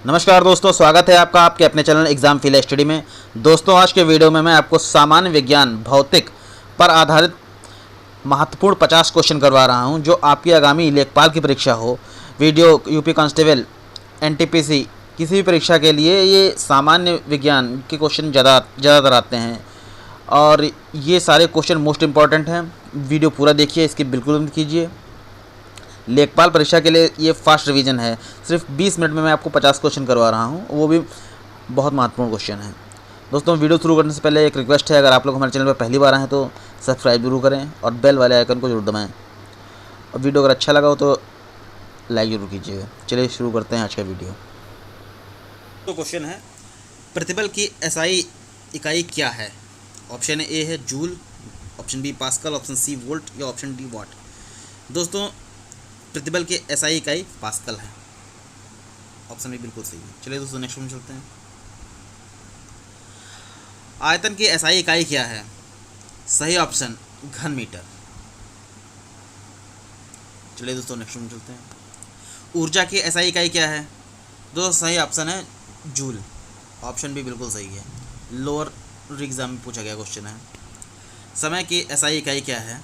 नमस्कार दोस्तों, स्वागत है आपका आपके अपने चैनल एग्जाम फील स्टडी में। दोस्तों, आज के वीडियो में मैं आपको सामान्य विज्ञान भौतिक पर आधारित महत्वपूर्ण 50 क्वेश्चन करवा रहा हूं, जो आपकी आगामी लेखपाल की परीक्षा हो, वीडियो यूपी कांस्टेबल, एनटीपीसी, किसी भी परीक्षा के लिए ये सामान्य विज्ञान के क्वेश्चन ज़्यादातर आते हैं और ये सारे क्वेश्चन मोस्ट इंपॉर्टेंट हैं। वीडियो पूरा देखिए, इसकी बिल्कुल मत कीजिए। लेखपाल परीक्षा के लिए ये फास्ट रिवीजन है। सिर्फ 20 मिनट में मैं आपको 50 क्वेश्चन करवा रहा हूँ, वो भी बहुत महत्वपूर्ण क्वेश्चन है। दोस्तों, वीडियो शुरू करने से पहले एक रिक्वेस्ट है, अगर आप लोग हमारे चैनल पर पहली बार आए हैं तो सब्सक्राइब जरूर करें और बेल वाले आइकन को जरूर दबाएं। और वीडियो अगर अच्छा लगा हो तो लाइक जरूर कीजिएगा। चलिए शुरू करते हैं आज का वीडियो। तो क्वेश्चन है, प्रतिबल की एसआई इकाई क्या है? ऑप्शन ए है joule, option B pascal, option C volt या ऑप्शन डी वाट। दोस्तों, प्रतिबल की एसआई इकाई पास्कल है। ऑप्शन भी बिल्कुल सही है। चलिए दोस्तों, नेक्स्ट में चलते हैं। आयतन की एसआई इकाई क्या है? सही ऑप्शन घन मीटर। चलिए दोस्तों, नेक्स्ट में चलते हैं। ऊर्जा की एसआई इकाई क्या है? दोस्तों, सही ऑप्शन है जूल। ऑप्शन भी बिल्कुल सही है। लोअर एग्जाम में पूछा गया क्वेश्चन है। समय की एसआई इकाई क्या है?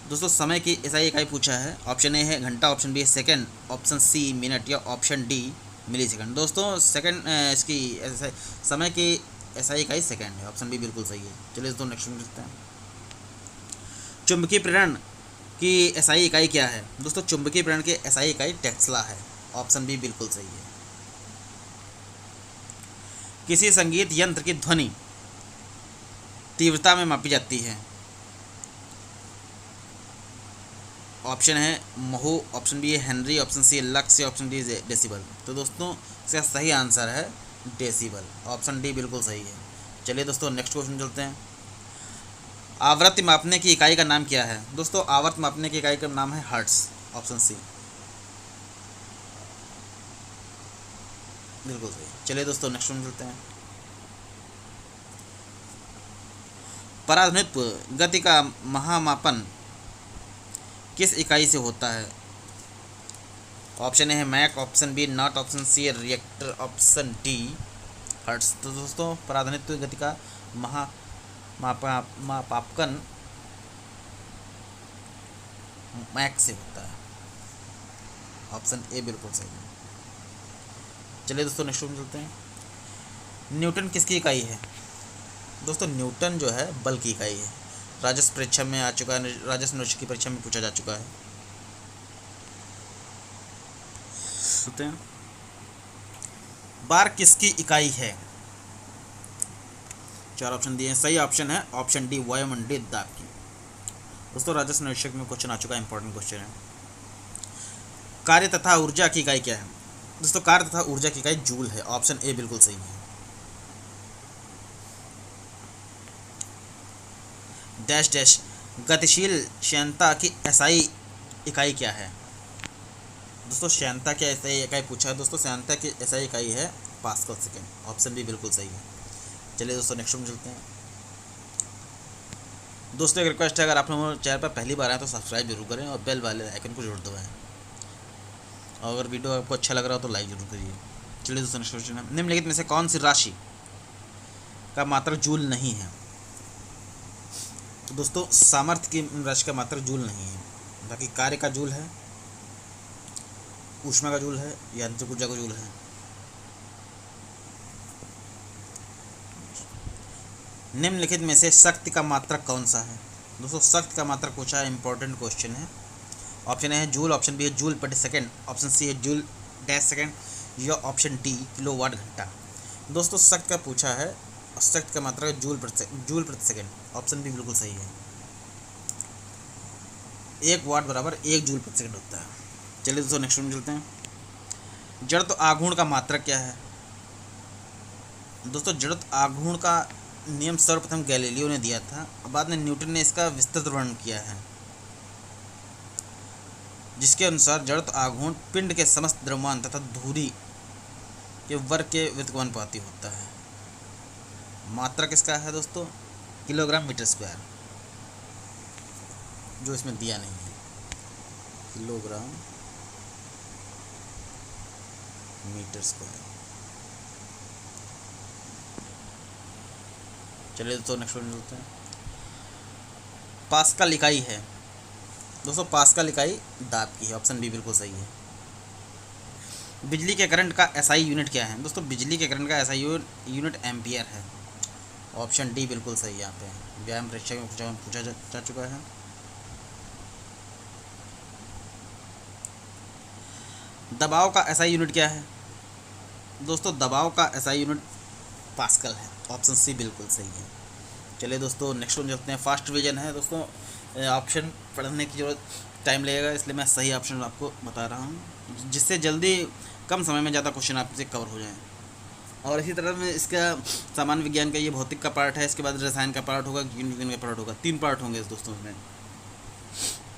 दोस्तों, समय की एसआई इकाई पूछा है। ऑप्शन ए है घंटा, ऑप्शन बी है सेकंड, ऑप्शन सी मिनट या ऑप्शन डी मिली सेकंड। दोस्तों, सेकंड इसकी समय की एसआई इकाई सेकंड है। ऑप्शन बी बिल्कुल सही है। चलिए दोस्तों, नेक्स्ट में देखते हैं। चुंबकीय प्रेरण की एसआई इकाई क्या है? दोस्तों, चुंबकीय प्रेरण की एसआई इकाई टेस्ला है। ऑप्शन बी बिल्कुल सही है। किसी संगीत यंत्र की ध्वनि तीव्रता में मापी जाती है। ऑप्शन है महो, ऑप्शन बी है हेनरी, ऑप्शन सी है लक्स या ऑप्शन डी डेसिबल। तो दोस्तों, इसका सही आंसर है डेसिबल। ऑप्शन डी बिल्कुल सही है। चलिए दोस्तों, नेक्स्ट क्वेश्चन चलते हैं। आवृत्ति मापने की इकाई का नाम क्या है? दोस्तों, आवृत्ति मापने की इकाई का नाम है हर्ट्ज। ऑप्शन सी बिल्कुल सही। चलिए दोस्तों, नेक्स्ट क्वेश्चन चलते हैं। पराध्वनित्व गति का महामापन किस इकाई से होता है? ऑप्शन ए है Mach, option B knot, option C है रिएक्टर, ऑप्शन डी हर्ट्ज। तो दोस्तों, पराध्वनित्व गति का मापांकन मैक से होता है। ऑप्शन ए बिल्कुल सही है। चलिए दोस्तों, नेक्स्ट में चलते हैं। न्यूटन किसकी इकाई है? दोस्तों, न्यूटन जो है बल की इकाई है। राजस्व परीक्षा में आ चुका है, राजस्व निरीक्षक की परीक्षा में पूछा जा चुका है। सुनते हैं। बार किसकी इकाई है? 4 ऑप्शन दिए हैं। सही ऑप्शन है ऑप्शन डी वायुमंडलीय दाब की। दोस्तों, राजस्व निरीक्षक में क्वेश्चन आ चुका है, इंपॉर्टेंट क्वेश्चन है। कार्य तथा ऊर्जा की इकाई क्या है? दोस्तों, कार्य तथा ऊर्जा की इकाई जूल है। ऑप्शन ए बिल्कुल सही है। डैश डैश गतिशील श्यानता की एसआई इकाई क्या है? दोस्तों, श्यानता की एसआई इकाई पूछा है। दोस्तों, श्यानता की एसआई इकाई है पास्कल सेकेंड। ऑप्शन बी बिल्कुल सही है। चलिए दोस्तों, नेक्स्ट में चलते हैं। दोस्तों, एक रिक्वेस्ट है, अगर आप हमारे चैनल पर पहली बार आए तो सब्सक्राइब जरूर करें और बेल वाले आइकन को जरूर दबाएं। और अगर वीडियो आपको अच्छा लग रहा हो तो लाइक जरूर करिए। चलिए दोस्तों, नेक्स्ट क्वेश्चन है। निम्नलिखित में से कौन सी राशि का मात्रक जूल नहीं है? तो दोस्तों, सामर्थ्य की राशि का मात्रक जूल नहीं है। बाकी कार्य का जूल है, ऊष्मा का जूल है, यांत्रिक ऊर्जा का जूल है। निम्नलिखित में से शक्ति का मात्रक कौन सा है? दोस्तों, शक्ति का मात्रक पूछा है, इंपॉर्टेंट क्वेश्चन है। ऑप्शन ए है जूल, ऑप्शन बी है जूल प्रति सेकंड, ऑप्शन सी है जूल डैश सेकंड या ऑप्शन डी किलोवाट घंटा। दोस्तों, शक्ति का पूछा है और शक्ति का मात्रक जूल प्रति सेकंड। ऑप्शन बी बिल्कुल सही है। 1 वाट बराबर 1 जूल प्रति सेकंड होता है। चलिए दोस्तों, नेक्स्ट में चलते हैं। जड़त्व आघूर्ण का मात्रक क्या है? दोस्तों, जड़त्व आघूर्ण का नियम सर्वप्रथम गैलीलियो ने दिया था, बाद में न्यूटन ने इसका विस्तृत वर्णन किया है, जिसके अनुसार जड़त्व आघूर्ण पिंड के समस्त द्रव्यमान तथा धुरी के वर्ग के व्युत्क्रमानुपाती होता है। मात्रक किसका है दोस्तों? किलोग्राम मीटर स्क्वायर, जो इसमें दिया नहीं है। Kilogram metre square. चलिए दोस्तों नेक्स्ट क्वेश्चन चलते हैं। पास्कल इकाई है दोस्तों, पास्कल इकाई दाब की है। ऑप्शन बी बिल्कुल सही है। बिजली के करंट का एसआई यूनिट क्या है दोस्तों? बिजली के करंट का एसआई यूनिट एम्पियर है। ऑप्शन डी बिल्कुल सही यहाँ पे व्यायाम परीक्षा में पूछा जा चुका है। दबाव का एसआई यूनिट क्या है दोस्तों? दबाव का एसआई यूनिट पास्कल है। ऑप्शन सी बिल्कुल सही है। चलिए दोस्तों नेक्स्ट वन चलते हैं। फास्ट रिवीजन है दोस्तों, ऑप्शन पढ़ने की जरूरत टाइम लगेगा, इसलिए मैं सही ऑप्शन आपको बता रहा हूँ, जिससे जल्दी कम समय में ज़्यादा क्वेश्चन आपसे कवर हो जाएं। और इसी तरह में इसका सामान्य विज्ञान का ये भौतिक का पार्ट है, इसके बाद रसायन का पार्ट होगा, जीव विज्ञान का पार्ट होगा। 3 पार्ट होंगे इस दोस्तों में।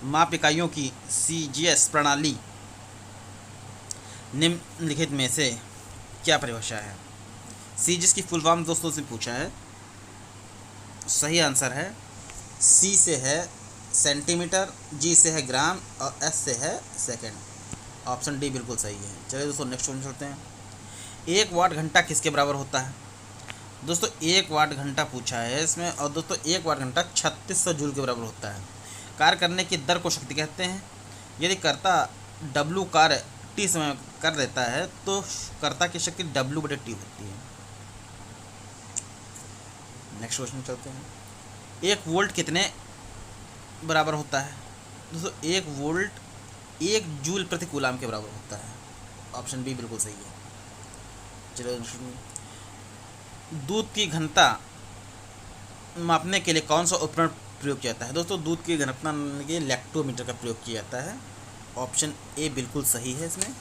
माप इकाइयों की सीजीएस प्रणाली निम्नलिखित में से क्या परिभाषा है? सीजीएस की फुल फॉर्म दोस्तों से पूछा है। सही आंसर है सी से है सेंटीमीटर, जी से है ग्राम और एस से है सेकंड। ऑप्शन डी बिल्कुल सही है। चलिए दोस्तों नेक्स्ट वन चलते हैं। 1 वाट घंटा किसके बराबर होता है दोस्तों? 1 वाट घंटा पूछा है इसमें, और दोस्तों 1 वाट घंटा 3600 जूल के बराबर होता है। कार्य करने की दर को शक्ति कहते हैं। यदि कर्ता डब्लू कार्य टी समय कर देता है तो कर्ता की शक्ति W/T होती है। नेक्स्ट क्वेश्चन चलते हैं। 1 वोल्ट कितने बराबर होता है दोस्तों? 1 वोल्ट 1 जूल प्रति कूलाम के बराबर होता है। ऑप्शन बी बिल्कुल सही है। चलो, दूध की घनता मापने के लिए कौन सा उपकरण प्रयोग किया जाता है दोस्तों? दूध की घनता मापने के लिए लैक्टोमीटर का प्रयोग किया जाता है। ऑप्शन ए बिल्कुल सही है इसमें।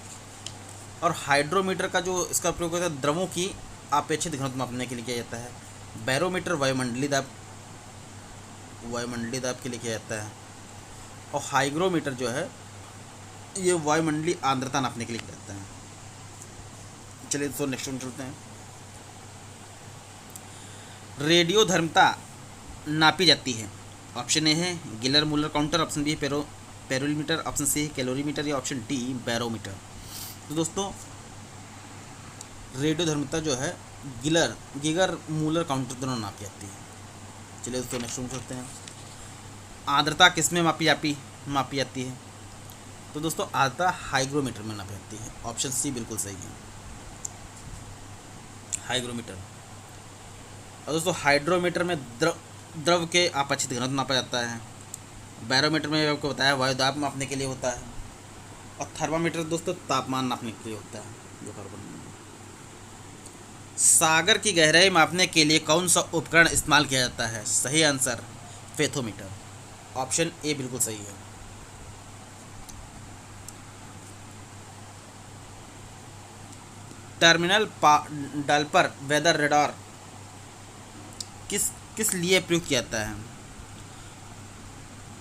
और हाइड्रोमीटर का जो इसका प्रयोग होता है द्रवों की अपेक्षित घनत्व मापने के लिए किया जाता है। बैरोमीटर वायुमंडलीय दाब के लिए किया जाता है। और हाइग्रोमीटर जो है ये वायुमंडलीय आर्द्रता नापने के लिए किया जाता है। चलिए तो नेक्स्ट वन चलते हैं। रेडियोधर्मिता नापी जाती है। ऑप्शन ए है गिलर मूलर काउंटर, ऑप्शन बी है पेरोमीटर, ऑप्शन सी है कैलोरीमीटर, या ऑप्शन डी बैरोमीटर। तो दोस्तों रेडियोधर्मिता जो है गिगर मूलर काउंटर दोनों नापी जाती है। चलिए दोस्तों नेक्स्ट वन चलते हैं। आर्द्रता किस में मापी जाती है तो दोस्तों आर्द्रता हाइग्रोमीटर में नापी जाती है। ऑप्शन सी बिल्कुल सही है, हाइग्रोमीटर। और दोस्तों हाइड्रोमीटर में द्रव के अपेक्षित घनत्व नापा जाता है। बैरोमीटर में आपको बताया वायु दाब मापने के लिए होता है। और थर्मामीटर दोस्तों तापमान नापने के लिए होता है जो कार्बन। सागर की गहराई मापने के लिए कौन सा उपकरण इस्तेमाल किया जाता है? सही आंसर फेथोमीटर। ऑप्शन ए बिल्कुल सही है। टर्मिनल डाल्पर वेदर रडार किस लिए प्रयोग किया जाता है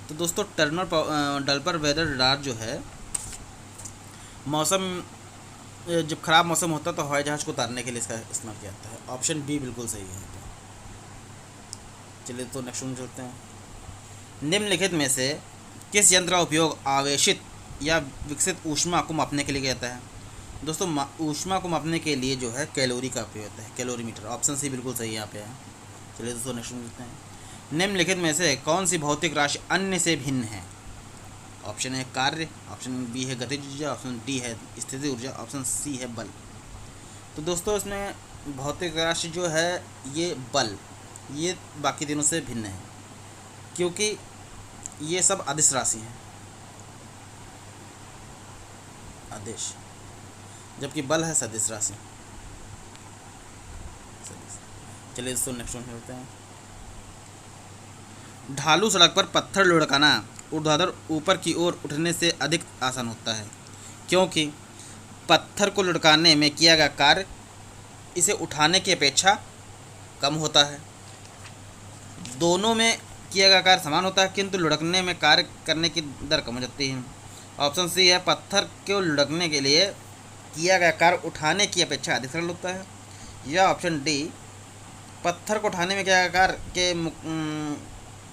तो दोस्तों टर्मिनल डाल्पर वेदर रडार जो है मौसम जब ख़राब मौसम होता है तो हवाई जहाज़ को उतारने के लिए इसका इस्तेमाल किया जाता है। ऑप्शन बी बिल्कुल सही है। चलिए तो नेक्स्ट वन चलते हैं। निम्नलिखित में से किस यंत्र का उपयोग आवेशित या विकसित ऊष्मा को मापने के लिए किया जाता है दोस्तों? ऊष्मा को मापने के लिए जो है कैलोरी का उपयोग होता है, कैलोरीमीटर। ऑप्शन सी बिल्कुल सही यहाँ पे है। चलिए दोस्तों नेक्स्ट वन चलते हैं। निम्नलिखित में से कौन सी भौतिक राशि अन्य से भिन्न है? ऑप्शन है कार्य, ऑप्शन बी है गतिज ऊर्जा, ऑप्शन डी है स्थितिज ऊर्जा, ऑप्शन सी है बल। तो दोस्तों इसमें भौतिक राशि जो है ये बल, ये बाकी दिनों से भिन्न है क्योंकि ये सब अदिश राशि हैं, आदेश, जबकि बल है सदिश राशि। चलिए दोस्तों नेक्स्ट वन करते हैं। ढालू सड़क पर पत्थर लुढ़काना ऊर्ध्वाधर ऊपर की ओर उठने से अधिक आसान होता है क्योंकि पत्थर को लुढ़काने में किया गया कार्य इसे उठाने की अपेक्षा कम होता है। दोनों में किया गया कार्य समान होता है किंतु लुढ़कने में कार्य करने की दर कम हो जाती है। ऑप्शन सी है पत्थर को लुढ़कने के लिए किया गया कार्य उठाने की अपेक्षा अधिक सरल होता है, या ऑप्शन डी पत्थर को उठाने में किया गया कार्य के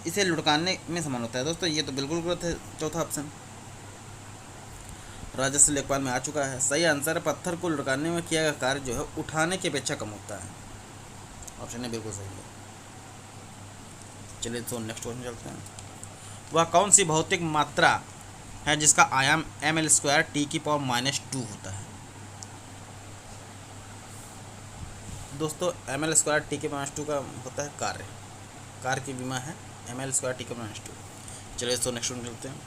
इसे लुढ़काने में समान होता है। दोस्तों ये तो बिल्कुल गलत है चौथा ऑप्शन। राजस्व लेखपाल में आ चुका है। सही आंसर है, पत्थर को लुढ़काने में किया गया कार्य जो है उठाने की अपेक्षा कम होता है। ऑप्शन है बिल्कुल सही है। चलिए तो नेक्स्ट क्वेश्चन चलते हैं। वह कौन सी भौतिक मात्रा है जिसका आयाम ml² T⁻⁻2 होता है? दोस्तों ml² T⁻⁻2 का होता है कार्य की विमा है ml² T⁻⁻2। चलिए तो नेक्स्ट क्वेश्चन चलते हैं।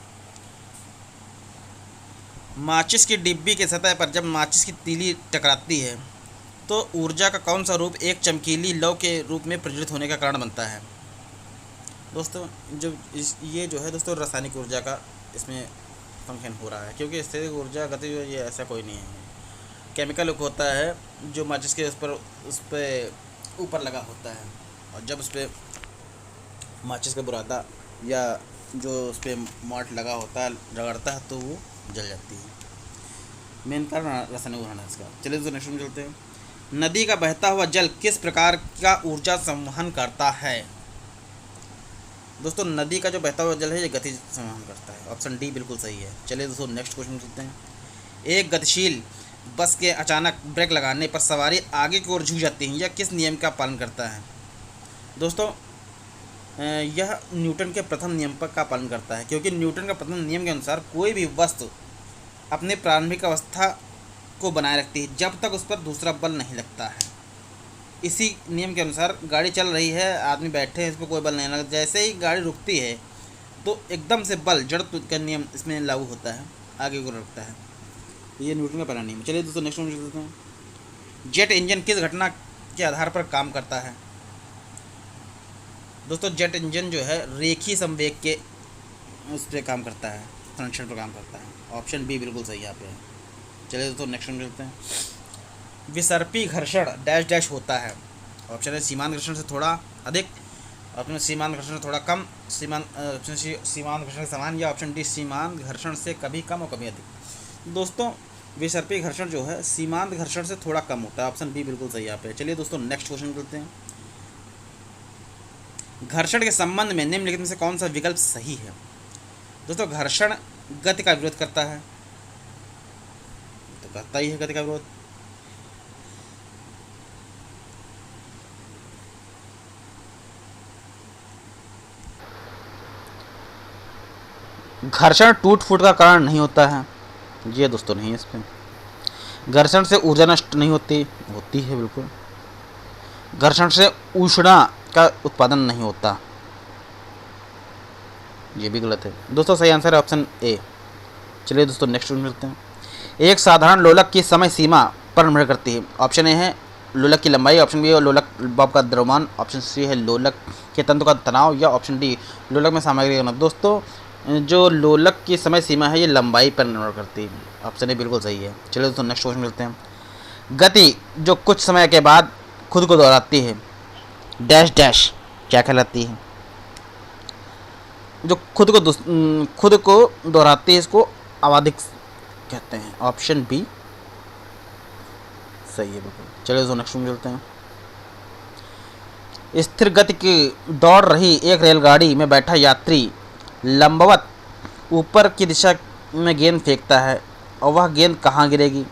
माचिस की डिब्बी के सतह पर जब माचिस की तीली टकराती है तो ऊर्जा का कौन सा रूप एक चमकीली लौ के रूप में प्रज्वलित होने का कारण बनता है? दोस्तों ये जो है दोस्तों रासायनिक ऊर्जा का इसमें फंक्शन हो रहा है, क्योंकि स्थितिज ऊर्जा गतिज ये ऐसा कोई नहीं है। केमिकल होता है जो माचिस के उस पर ऊपर लगा होता है, और जब उस पर माचिस का बुरादा या जो उस पर मॉट लगा होता है रगड़ता है तो वो जल जाती है। मेन कारण रासायनिक ऊर्जा है इसका। चलिए तो नेक्स्ट में चलते हैं। नदी का बहता हुआ जल किस प्रकार का ऊर्जा संवहन करता है? दोस्तों नदी का जो बहता हुआ जल है ये गति संवहन करता है। ऑप्शन डी बिल्कुल सही है। चलिए दोस्तों नेक्स्ट क्वेश्चन चलते हैं। एक गतिशील बस के अचानक ब्रेक लगाने पर सवारी आगे की ओर झुक जाती है, यह किस नियम का पालन करता है? दोस्तों यह न्यूटन के प्रथम नियम का पालन करता है, क्योंकि न्यूटन का प्रथम नियम के अनुसार कोई भी वस्तु अपने प्रारंभिक अवस्था को बनाए रखती है जब तक उस पर दूसरा बल नहीं लगता है। इसी नियम के अनुसार गाड़ी चल रही है, आदमी बैठे हैं, इस पर कोई बल नहीं लगा, जैसे ही गाड़ी रुकती है तो एकदम से बल जड़त्व का नियम इसमें लागू होता है, आगे को रुकता है। ये न्यूटन का पहला नियम। चलिए दोस्तों नेक्स्ट क्वेश्चन चलते हैं। जेट इंजन किस घटना के आधार पर काम करता है? दोस्तों जेट इंजन जो है रेखीय संवेग के उस पर काम करता है, संरक्षण पर काम करता है। ऑप्शन बी बिल्कुल सही यहाँ पे है। चलिए दोस्तों नेक्स्ट में चलते हैं। विसर्पी घर्षण डैश डैश होता है। ऑप्शन है सीमांत घर्षण से थोड़ा अधिक, ऑप्शन सीमांत घर्षण से थोड़ा कम, ऑप्शन सी सीमांत घर्षण के समान, या ऑप्शन डी सीमांत घर्षण से कभी कम और कभी अधिक। दोस्तों विसर्पी घर्षण जो है सीमांत घर्षण से थोड़ा कम होता है। ऑप्शन बी बिल्कुल सही यहाँ पे। चलिए दोस्तों नेक्स्ट क्वेश्चन चलते हैं। घर्षण के संबंध में निम्नलिखित में से कौन सा विकल्प सही है? दोस्तों घर्षण गति का विरोध करता है, तो करता ही है गति का विरोध। घर्षण टूट फूट का कारण नहीं होता है, ये दोस्तों नहीं है इस पर। घर्षण से ऊर्जा नष्ट नहीं होती है बिल्कुल। घर्षण से ऊष्मा का उत्पादन नहीं होता, ये भी गलत है। दोस्तों सही आंसर है ऑप्शन ए। चलिए दोस्तों नेक्स्ट मिलते हैं। एक साधारण लोलक की समय सीमा पर निर्भर करती है। ऑप्शन ए है लोलक की लंबाई, ऑप्शन बी है लोलक बल्ब का द्रव्यमान, ऑप्शन सी है लोलक के तंतु का तनाव, या ऑप्शन डी लोलक में सामग्री का घनत्व। दोस्तों जो लोलक की समय सीमा है ये लंबाई पर निर्भर करती है। ऑप्शन ए बिल्कुल सही है। चलिए दोस्तों नेक्स्ट क्वेश्चन मिलते हैं। गति जो कुछ समय के बाद खुद को दोहराती है डैश डैश क्या कहलाती है? जो खुद को दोहराती है इसको आवधिक कहते हैं। ऑप्शन बी सही है बिल्कुल। चलिए दोस्तों नेक्स्ट में चलते हैं। स्थिर गति की दौड़ रही एक रेलगाड़ी में बैठा यात्री लंबवत ऊपर की दिशा में गेंद फेंकता है और वह गेंद कहाँ गिरेगी?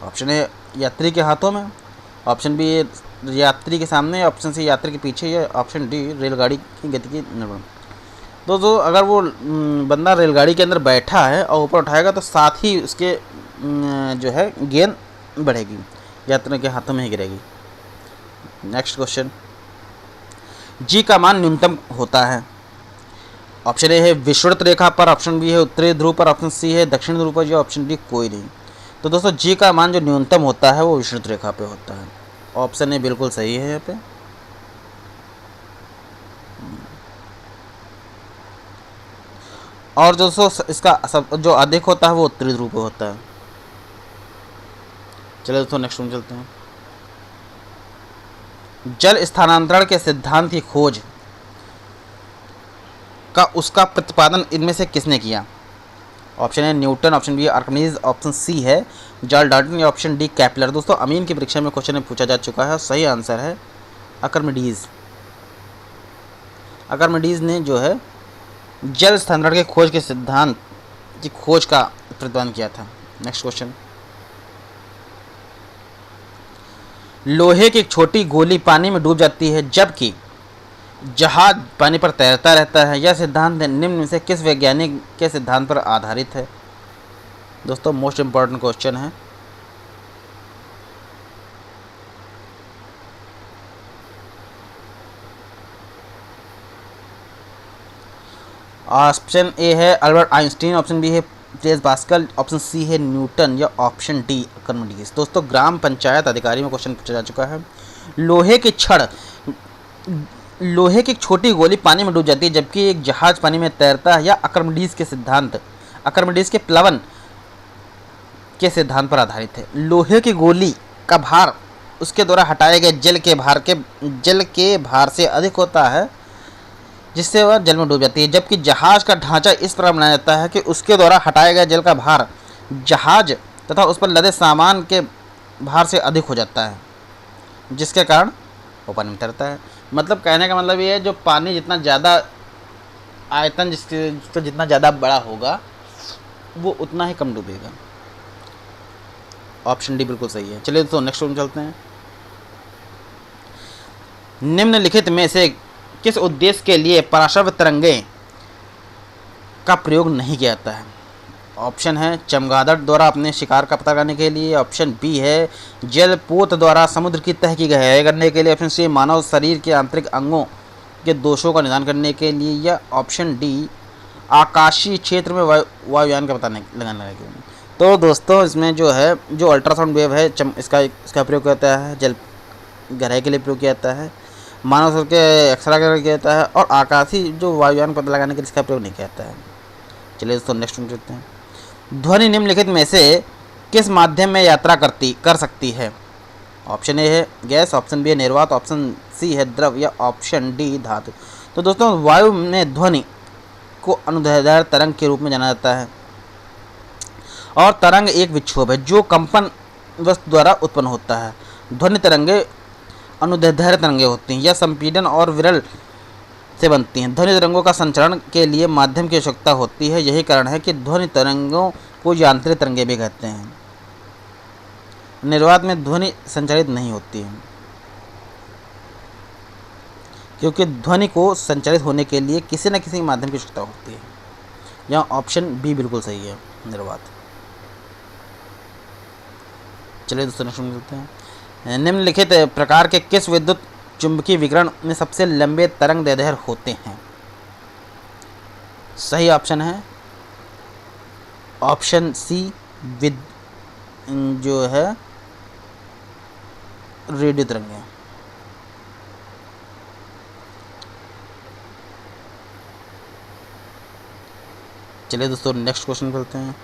ऑप्शन ए यात्री के हाथों में, ऑप्शन बी यात्री के सामने, ऑप्शन सी यात्री के पीछे, या ऑप्शन डी रेलगाड़ी की गति की निर्भर। दोस्तों अगर वो बंदा रेलगाड़ी के अंदर बैठा है और ऊपर उठाएगा तो साथ ही उसके जो है गेंद बढ़ेगी, यात्री के हाथों में ही गिरेगी। Next question. जी का मान न्यूनतम होता है। ऑप्शन ए है विषुवत रेखा पर, ऑप्शन बी है उत्तरी ध्रुव पर, ऑप्शन सी है दक्षिण ध्रुव पर, या ऑप्शन डी कोई नहीं। तो दोस्तों जी का मान जो न्यूनतम होता है वो विषुवत रेखा पे होता है। ऑप्शन ए बिल्कुल सही है यहाँ पे। और दोस्तों इसका जो अधिक होता है वो उत्तरी ध्रुव पे होता है। चलिए दोस्तों नेक्स्ट में चलते हैं। जल स्थानांतरण के सिद्धांत की खोज का उसका प्रतिपादन इनमें से किसने किया? ऑप्शन है Newton, option B Archimedes, option C है चार्ल्स डाल्टन, या ऑप्शन डी केपलर। दोस्तों अमीन की परीक्षा में क्वेश्चन पूछा जा चुका है, सही आंसर है आर्किमिडीज। आर्किमिडीज ने जो है जल स्थानांतरण के खोज के सिद्धांत की खोज का प्रतिपादन किया था। नेक्स्ट क्वेश्चन, लोहे की एक छोटी गोली पानी में डूब जाती है जबकि जहाज पानी पर तैरता रहता है। यह सिद्धांत निम्न में से किस वैज्ञानिक के सिद्धांत पर आधारित है? दोस्तों मोस्ट इम्पॉर्टेंट क्वेश्चन है। ऑप्शन ए है अल्बर्ट आइंस्टीन, ऑप्शन बी है ब्लेज पास्कल, ऑप्शन सी है न्यूटन या ऑप्शन डी आर्किमिडीज। दोस्तों ग्राम पंचायत अधिकारी में क्वेश्चन पूछा जा चुका है। लोहे की एक छोटी गोली पानी में डूब जाती है जबकि एक जहाज पानी में तैरता है, या आर्किमिडीज के प्लवन के सिद्धांत पर आधारित है। लोहे की गोली का भार उसके द्वारा हटाए गए जल के भार से अधिक होता है जिससे वह जल में डूब जाती है, जबकि जहाज का ढांचा इस प्रकार बनाया जाता है कि उसके द्वारा हटाया गया जल का भार जहाज तथा उस पर लदे सामान के भार से अधिक हो जाता है, जिसके कारण वो पानी में तैरता है। मतलब कहने का मतलब ये है, जो पानी जितना ज़्यादा आयतन जिसका जितना ज़्यादा बड़ा होगा वो उतना ही कम डूबेगा। ऑप्शन डी बिल्कुल सही है। चलिए दोस्तों नेक्स्ट क्वेश्चन चलते हैं। निम्नलिखित में से किस उद्देश्य के लिए पराश्रव्य तरंगे का प्रयोग नहीं किया जाता है? ऑप्शन है चमगादड़ द्वारा अपने शिकार का पता लगाने के लिए, ऑप्शन बी है जलपोत द्वारा समुद्र की तह की गहराई करने के लिए, ऑप्शन सी मानव शरीर के आंतरिक अंगों के दोषों का निदान करने के लिए, या ऑप्शन डी आकाशीय क्षेत्र में वायुयान का पता लगाने के लिए। तो दोस्तों इसमें जो है जो अल्ट्रासाउंड वेव है इसका प्रयोग किया जाता है, जल गहराई के लिए प्रयोग किया जाता है, मानव शरीर के एक्सरे के लिए किया जाता है, और आकाशीय जो वायुयान पता लगाने के लिए इसका प्रयोग नहीं किया जाता है। चलिए दोस्तों नेक्स्ट देखते हैं। ध्वनि निम्नलिखित में से किस माध्यम में यात्रा कर सकती है? ऑप्शन ए है गैस, ऑप्शन बी है निर्वात, ऑप्शन सी है द्रव, या ऑप्शन डी धातु। तो दोस्तों वायु में ध्वनि को अनुदैर्ध्य तरंग के रूप में जाना जाता है, और तरंग एक विक्षोभ है जो कंपन वस्तु द्वारा उत्पन्न होता है। ध्वनि तरंगे अनुदैर्ध्य तरंगे होती हैं, यह संपीड़न और विरल से बनती हैं। ध्वनि तरंगों का संचरण के लिए माध्यम की आवश्यकता होती है, यही कारण है कि ध्वनि तरंगों को यांत्रिक तरंगे भी कहते हैं। निर्वात में ध्वनि संचारित नहीं होती है क्योंकि ध्वनि को संचारित होने के लिए किसी न किसी माध्यम की आवश्यकता होती है। यहाँ ऑप्शन बी बिल्कुल सही है, निर्वात। चलिए दोस्तों नेक्स्ट मिलते हैं। निम्नलिखित प्रकार के किस विद्युत चुंबकीय विकिरण में सबसे लंबे तरंग दैर्ध्य होते हैं? सही ऑप्शन है ऑप्शन सी जो है रेडियो तरंगें। चलिए दोस्तों नेक्स्ट क्वेश्चन करते हैं।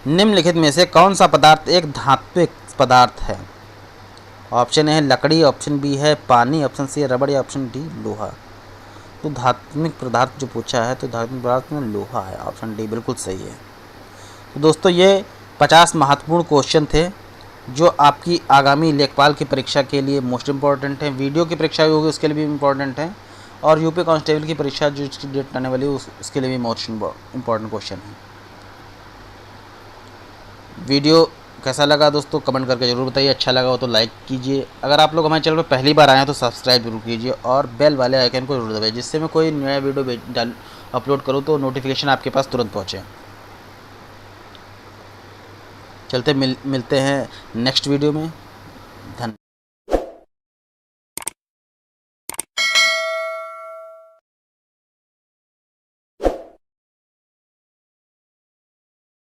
निम्नलिखित में से कौन सा पदार्थ एक धात्विक पदार्थ है? ऑप्शन ए है लकड़ी, ऑप्शन बी है पानी, ऑप्शन सी है रबड़, या ऑप्शन डी लोहा। तो धात्विक पदार्थ जो पूछा है तो धात्विक पदार्थ में लोहा है, ऑप्शन डी बिल्कुल सही है। तो दोस्तों ये 50 महत्वपूर्ण क्वेश्चन थे जो आपकी आगामी लेखपाल की परीक्षा के लिए मोस्ट इम्पॉर्टेंट है। वीडियो की परीक्षा भी होगी उसके लिए भी इम्पॉर्टेंट है, और यूपी कांस्टेबल की परीक्षा जो इसकी डेट आने वाली है उसके लिए भी मोस्ट इम्पॉर्टेंट क्वेश्चन है। वीडियो कैसा लगा दोस्तों कमेंट करके ज़रूर बताइए। अच्छा लगा हो तो लाइक कीजिए। अगर आप लोग हमारे चैनल पर पहली बार आए हैं तो सब्सक्राइब जरूर कीजिए, और बेल वाले आइकन को जरूर दबाइए, जिससे मैं कोई नया वीडियो अपलोड करूँ तो नोटिफिकेशन आपके पास तुरंत पहुँचे। चलते मिलते हैं नेक्स्ट वीडियो में।